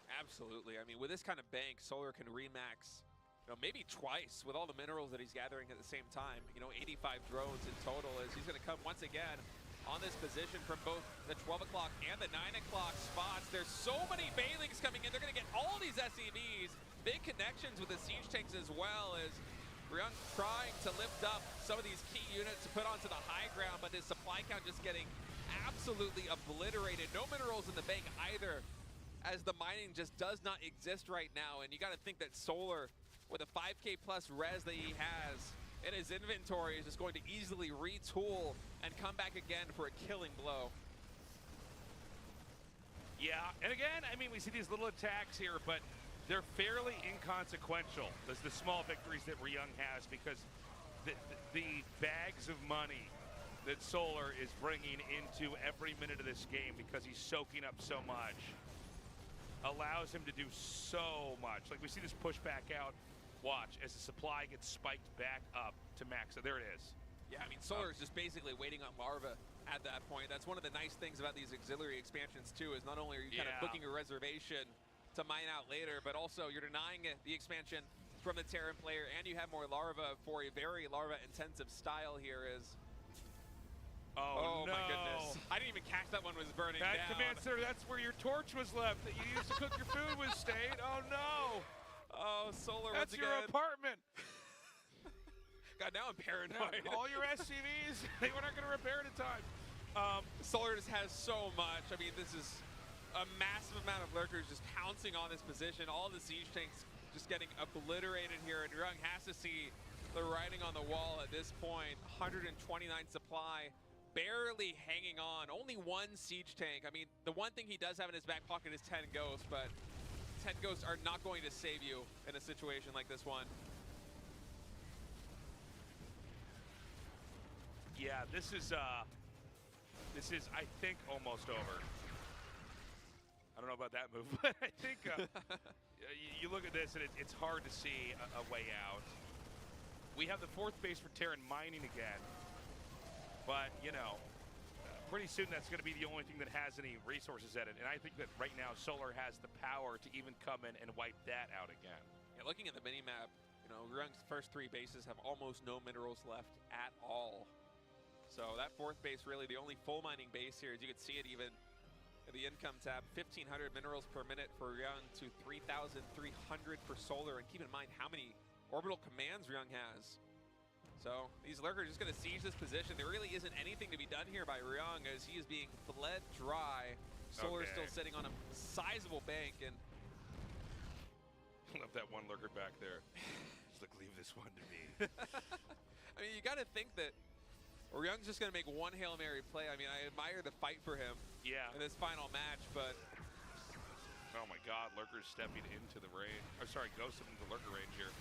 Absolutely. I mean, with this kind of bank, Solar can remax, you know, maybe twice with all the minerals that he's gathering at the same time. You know, 85 drones in total, as he's going to come once again on this position from both the 12 o'clock and the 9 o'clock spots. There's so many Bailings coming in. They're going to get all these SCVs. Big connections with the siege tanks as well, as Ryung trying to lift up some of these key units to put onto the high ground, but his supply count just getting absolutely obliterated. No minerals in the bank either, as the mining just does not exist right now. And you got to think that Solar, with a 5K plus res that he has in his inventory, is just going to easily retool and come back again for a killing blow. Yeah, and again, I mean, we see these little attacks here, but they're fairly inconsequential. There's the small victories that Ryung has, because the bags of money that Solar is bringing into every minute of this game, because he's soaking up so much, allows him to do so much. Like, we see this push back out watch as the supply gets spiked back up to max. So there it is. Yeah, I mean, Solar is just basically waiting on Larva at that point. That's one of the nice things about these auxiliary expansions, too, is not only are you kind of booking a reservation to mine out later, but also you're denying the expansion from the Terran player, and you have more Larva for a very Larva-intensive style here is... Oh, no. My goodness. I didn't even catch that one was burning that down. Command Center, that's where your torch was left that you used to cook your food with, State. Oh, no. Oh, Solar That's once your again. apartment. God, now I'm paranoid. All your SCVs, they were not going to repair it in time. Solar just has so much. I mean, this is a massive amount of lurkers just pouncing on this position. All the siege tanks just getting obliterated here, and Ryung has to see the writing on the wall at this point. 129 supply, barely hanging on. Only one siege tank. I mean, the one thing he does have in his back pocket is 10 ghosts, but 10 ghosts are not going to save you in a situation like this one. Yeah, this is I think almost over. I don't know about that move, but I think you look at this and it's hard to see a way out. We have the 4th base for Terran mining again, but you know, pretty soon that's going to be the only thing that has any resources at it. And I think that right now Solar has the power to even come in and wipe that out again. Yeah, looking at the mini-map, you know, Ryung's first 3 bases have almost no minerals left at all. So that 4th base really the only full mining base here. As you can see it even in the income tab, 1,500 minerals per minute for Ryung to 3,300 for Solar. And keep in mind how many orbital commands Ryung has. So these lurkers are just going to siege this position. There really isn't anything to be done here by Ryung as he is being bled dry. Solar is still sitting on a sizable bank, and I love that one lurker back there. Just like, leave this one to me. I mean, you got to think that Ryung's just going to make one Hail Mary play. I mean, I admire the fight for him in this final match, but... Oh my god, lurkers stepping into the range. I'm sorry, ghosted into the lurker range here.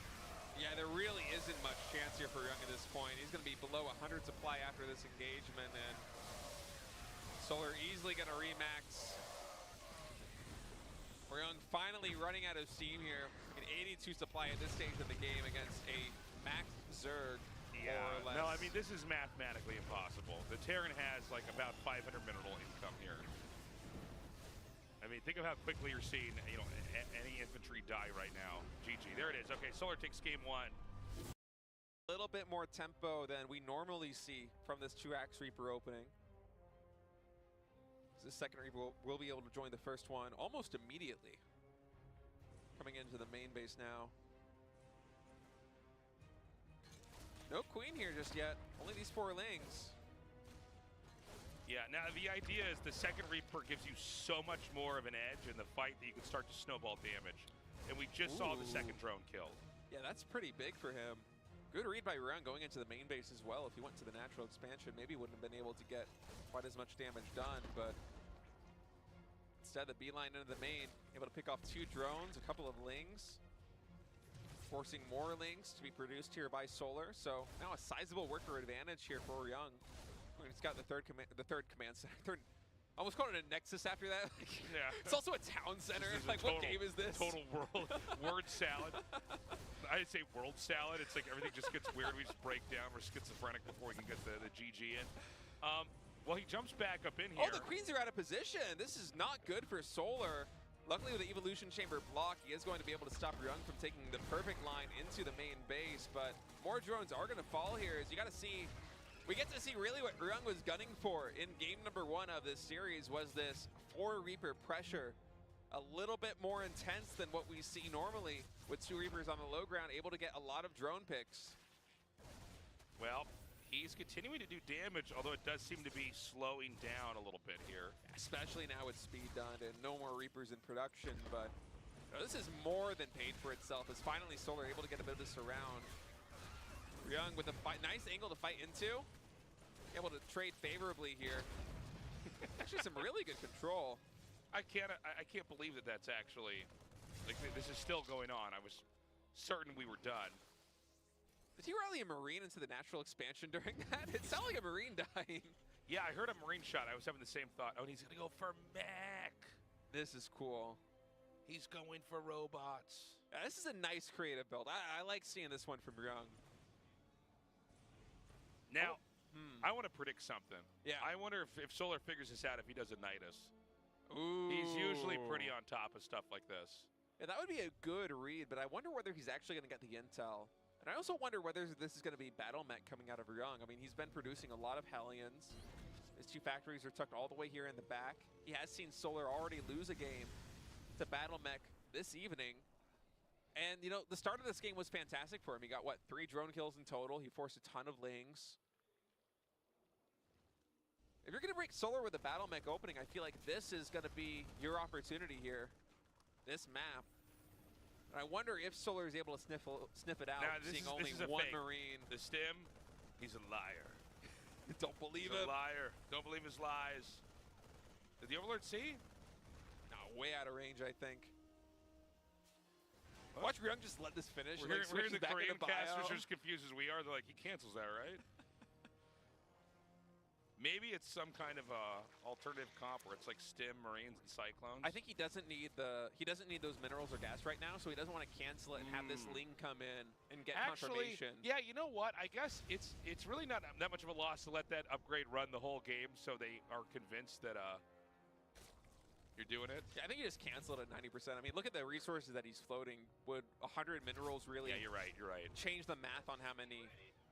Yeah, there really isn't much chance here for Ryung at this point. He's going to be below 100 supply after this engagement, and Solar easily going to remax. Ryung finally running out of steam here. An 82 supply at this stage of the game against a max Zerg. Yeah, more or less. No, I mean, this is mathematically impossible. The Terran has like about 500 mineral income here. I mean, think of how quickly you're seeing, you know, any infantry die right now. GG, there it is. Okay, Solar takes game 1. A little bit more tempo than we normally see from this 2-Axe Reaper opening. This second Reaper will be able to join the first one almost immediately. Coming into the main base now. No Queen here just yet. Only these 4 Lings. Yeah, now the idea is the second Reaper gives you so much more of an edge in the fight that you can start to snowball damage. And we just saw the second drone killed. Yeah, that's pretty big for him. Good read by Ryung going into the main base as well. If he went to the natural expansion, maybe wouldn't have been able to get quite as much damage done, but instead the beeline into the main, able to pick off 2 drones, a couple of Lings, forcing more Lings to be produced here by Solar. So now a sizable worker advantage here for Ryung. He's got the third command center. Almost called it a Nexus after that. Yeah. It's also a town center. Like, what game is this? Total word salad. I'd say world salad. It's like everything just gets weird. We just break down. We're schizophrenic before we can get the GG in. Well, he jumps back up in here. Oh, the Queens are out of position. This is not good for Solar. Luckily, with the Evolution Chamber block, he is going to be able to stop Ryung from taking the perfect line into the main base. But more drones are going to fall here. As you got to see... We get to see really what Ryung was gunning for in game number 1 of this series was this 4 Reaper pressure. A little bit more intense than what we see normally with 2 Reapers on the low ground, able to get a lot of drone picks. Well, he's continuing to do damage, although it does seem to be slowing down a little bit here. Especially now with speed done and no more Reapers in production, but you know, this is more than paid for itself as finally Solar able to get a bit of this around. Ryung with a nice angle to fight into. Able to trade favorably here. Actually, some really good control. I can't believe that that's actually, like, this is still going on. I was certain we were done. Did he rally a Marine into the natural expansion during that? It sounded like a Marine dying. Yeah, I heard a Marine shot. I was having the same thought. Oh, and he's going to go for mech. This is cool. He's going for robots. This is a nice creative build. I like seeing this one from Ryung. Now, I want to predict something. Yeah. I wonder if Solar figures this out if he does a Nidus. Ooh. He's usually pretty on top of stuff like this. Yeah, that would be a good read, but I wonder whether he's actually going to get the intel. And I also wonder whether this is going to be Battle Mech coming out of Ryung. I mean, he's been producing a lot of Hellions. His 2 factories are tucked all the way here in the back. He has seen Solar already lose a game to Battle Mech this evening. And, you know, the start of this game was fantastic for him. He got, what, 3 drone kills in total. He forced a ton of lings. If you're going to break Solar with a Battle Mech opening, I feel like this is going to be your opportunity here. This map. And I wonder if Solar is able to sniff it out, seeing only one fake. Marine. The Stim, he's a liar. Don't believe He's him. a liar. Don't believe his lies. Did the Overlord see? No, way out of range, I think. Watch Ryung just let this finish. We're hearing the Korean casters are bio. as confused as we are. They're like, he cancels that, right? Maybe it's some kind of alternative comp where it's like Stim, Marines, and Cyclones. I think he doesn't need those minerals or gas right now, so he doesn't want to cancel it and have this Ling come in and get confirmation. Yeah, you know what? I guess it's really not that much of a loss to let that upgrade run the whole game, so they are convinced that you're doing it. Yeah, I think you just cancel it at 90%. I mean, look at the resources that he's floating. Would 100 minerals really? Yeah, you're right. You're right. Change the math on how many?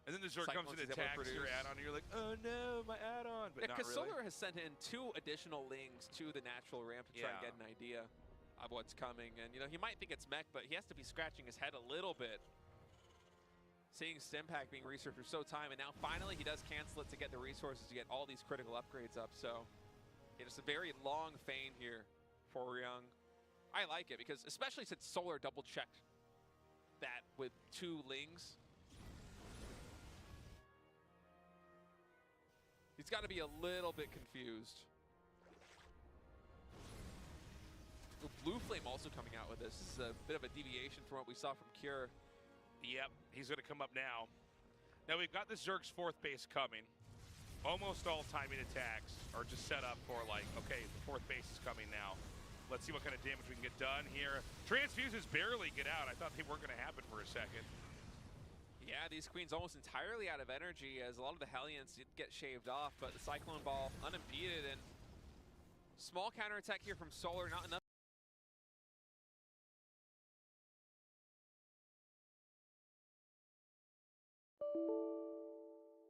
And then the Zord comes and attacks your add-on, and you're like, oh no, my add-on. But yeah, not because really. Solar has sent in 2 additional Lings to the natural ramp to try and get an idea of what's coming. And, you know, he might think it's mech, but he has to be scratching his head a little bit. Seeing Stimpack being researched for so time, and now finally he does cancel it to get the resources to get all these critical upgrades up. So, it's a very long feign here for Ryung. I like it, because especially since Solar double-checked that with 2 Lings. He's got to be a little bit confused. Ooh, Blue Flame also coming out with this. This is a bit of a deviation from what we saw from Cure. Yep, he's going to come up now. Now we've got the Zerg's 4th base coming. Almost all timing attacks are just set up for like, okay, the 4th base is coming now. Let's see what kind of damage we can get done here. Transfuses barely get out. I thought they weren't going to happen for a second. Yeah, these Queens almost entirely out of energy as a lot of the Hellions get shaved off, but the Cyclone Ball unimpeded, and small counterattack here from Solar, not enough.